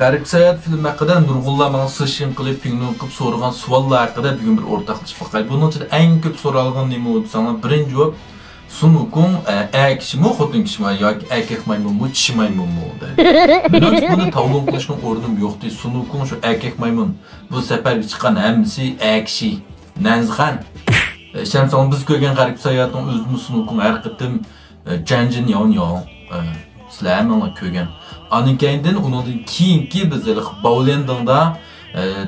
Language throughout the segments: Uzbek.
Garip Sayat film hakkında nurg'unlar bana sışın qilib, pingnon qilib so'ragan savollar haqida bugun bir o'rtoqlashib qolay. Bunun ichida eng ko'p so'ralgan nima bo'ldi sana? Birinchi javob Sun Wukong kishimi, xotin kishimi yoki erkak maymunmi, kishi maymunmi deydi. Men buni tavlon qilishning o'rnim yo'q deydi. Sun Wukong shu erkak maymun. Bu safarga chiqqan hammasi kishi. Nanzixan. Shamson biz ko'rgan Garip Sayatning o'zini Sun Wukong har qatim janjin yon. Sizlar mana ko'rgan. Anınkayından onun keyinki bizler Baolendingda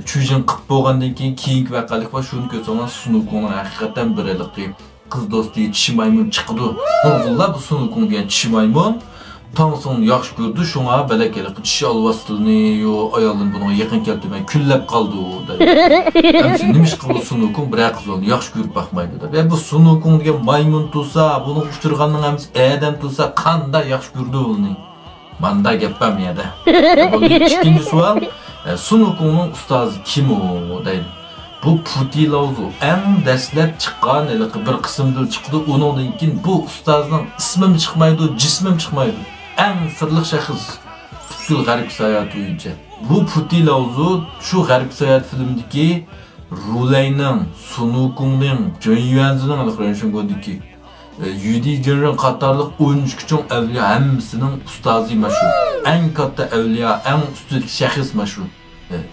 çujin qilib bo'lgandan keyingi vaqalik va shuni ko'rsangiz Sun Wukongning haqiqatan birligi qiz do'sti kishi maymun chiqdi. Nurg'unlar bu Sun Wukong degan kishi maymun Tangsongni yaxshi ko'rdi, shunga balakalik kishi olvastilni yo ayoldan bunga yaqin keltirmay kullab qoldi dedi. Hamsi nima ish qildi Sun Wukong bir qizni yaxshi ko'rib bakmaydi deb. Bu Sun Wukong degan maymun tursa, buni uchirganning hamsi adam tursa qanday yaxshi ko'rdi uni. Manda gapam yada. İkinci sual, Sun Wukongning ustozi kim o deydi. Bu Puti Laozu en dastlab chiqqan bir qismdan chiqdi. Undan keyin bu ustozning ismim chiqmaydi, jismim chiqmaydi. En sirli shaxs butkul Garip Sayat bo'yicha. Bu Puti Laozu shu Garip Sayat filmidagi Rulayning, Sun Wukongning, Jun Yuanzining aniqlanishini Yudi Jinren qatarlıq oyuncu küçük evliya hemmisinin ustazı meşhur. En katta evliya, en üstün şahıs meşhur.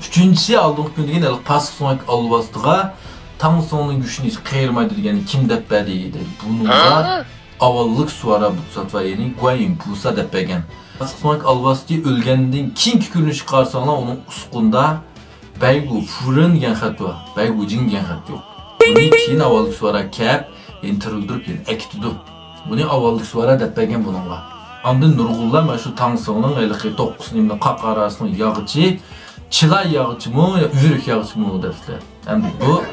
Üçüncüsü aldığım gün degan pasıq sonraki alvastığa Tangsongning güçünü qiyirmaydı degani kim dep berdi. Bununla avallık suara butsat va yeni Guayin Pusa dep bergen. Pasıq sonraki alvastığı ölgenden kinki günü çıkarsanlar onun usqunda Baygu Furun degan xat var. Baygu Jin degan xat yok. Bunu keyin avallık suara kep Entirildirib ekitidu. Buni avvallik suara deb bergan buningga. Ondan nurg'unlar mana shu Tangsongning 9 nimni qaq arasini yog'ichi, chilay yog'ichimi, uyuruk yog'ichimi debdilar. Endi bu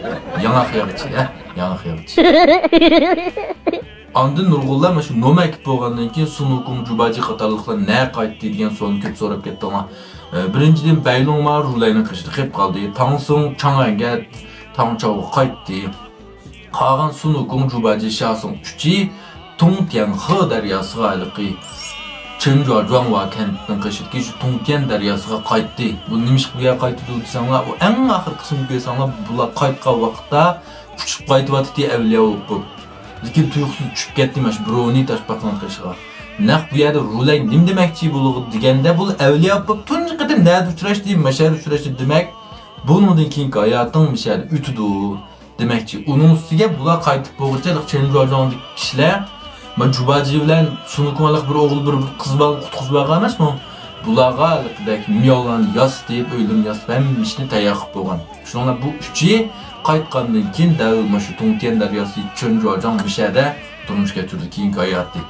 yanaq yog'ichi, yanaq yog'ichi. Ondan nurg'unlar mana shu nomak bo'lgandan keyin Sun Wukong Jubaji qatorliqlar ne qaytdi degan savolni ko'p so'rab ketdi ona. Birinchidan Baylong ma Rulayni qishdi, qilib qoldi. Tangsong Chang'anga Tangchao qaytdi. Qagan Sun Wukong Jubaji Shasong Chuchi Tongtian He daryosiga iliqi Chenjua Zhuangwa kentining qishidagi shu Tongtian daryosiga qaytdi. Bu nima ish qilgan qaytdi desanglar, u eng oxir qismni ko'rsanglar, bular qaytgan vaqtda uchib qaytyapti avliyo bo'lib. Lekin tuyuqsiz tushib ketdi mana shu birovni tashbaqlan qilishga. Naq bu yerda Rulay nim demakchi bo'lib deganda bu avliyo bo'lib tunji qatim nada uchrashdi, mashar uchrashdi demak. Bundan keyingi hayoting mishar ütüdü. Demekçi, onun üstüge bular qaytib bo'lguncha Chenjuajonlik kishilar Jubaji bilan Sun Wukonglik bir o'g'il bir qiz bilan qutqizib olgan emasmi? Bularga miyovlan yas deb o'ylim yas hamma ishni tayyor qilib bo'lgan. Shuningla bu uchi qaytgandan keyin dal shu Tongtian daryosi Chenjuajon mishada turmush kechirdi keyingi hayotda.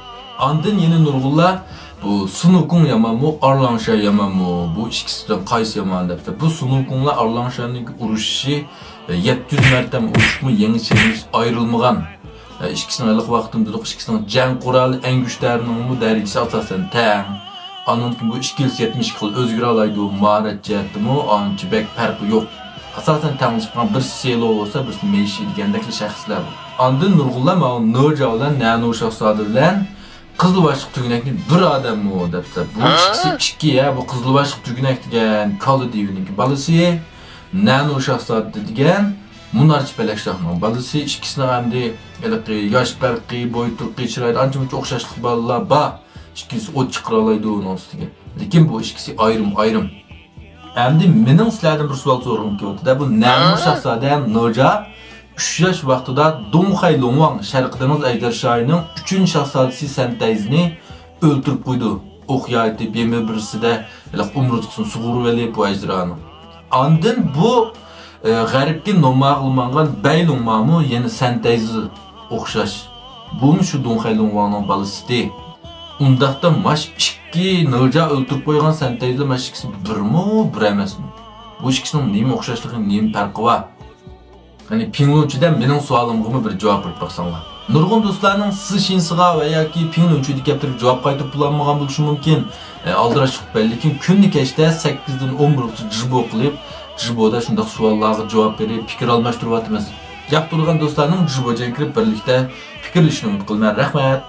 Ondan yana nurg'unlar bu Sun Wukong yamanmi, Arlangsha yamanmi, bu ikkisidan qaysi yomon debdi. Bu Sun Wukonglar Arlangshaning urushishi 700 marta urushmi yangi chegirish ayrılmagan. İkisinin iliq vaqtında ikkisinin jang qurali eng güchlarining darajasi asosan teng. Anonki bu 270 xil o'zgara oladi, maharat jihatimi, ancha bek farqi yo'q. Asosan teng chiqqan bir selo bo'lsa, bir meshi degandek shaxslar. Ondan nurg'unlar mana Noja bilan Nano shahzoda bilan Qizilboshiq tugunakni bir odam mu debdi. Bu ikkisi ikki ya, bu Qizilboshiq tugunak degan Kaladiyoning balasi Nano shahzoda degan Munarchi Balashshahning balasi. Ikkisini hamda yosh farqi, bo'y turqi, chiroyli ancha-muncha o'xshashlik bolalar bor. Ikkisi o't chiqara oladi uning ustiga. Lekin bu ikkisi ayrim. Endi mening sizlardan bir savol so'ragim kelyapti. Bu Nano shahzoda Noja 3 yosh vaqtida Dongxay Longwang Sharqidagi Aydar shoyining 3-shahzodasi Santayzni o'ldirib qo'ydi. O'q yoyitib yemi birisida umrutqisini sug'urib olib bu ajrani. Ondan bu g'aribga noma'lumlangan Baylongmami yana Santayzi o'xshash. Bumi shu Dongxay Longwangning balasi. Undaqda mash ikki Noja o'ldirib qo'ygan Santayzi mash ikkisi birmi, bir emasmi? Bu ikkisining nima o'xshashligi, nima farqi bor? Hani Pinglunchidan mening savolimga bir javob berib qo'ysanlar. Nurg'un do'stlarning siz shinsiga va yoki Pinglunchida gapirib javob qaytib bullanmagan bo'lishi mumkin. Aldirash chiqib, lekin kunni kechda 8 dan 11 jibo qilib, jiboda shunday savollarga javob berib, fikr almashtiryapmiz. Yoqtirgan do'stlarning jiboga kirib birlikda fikrlashishni umid qilaman. Rahmat.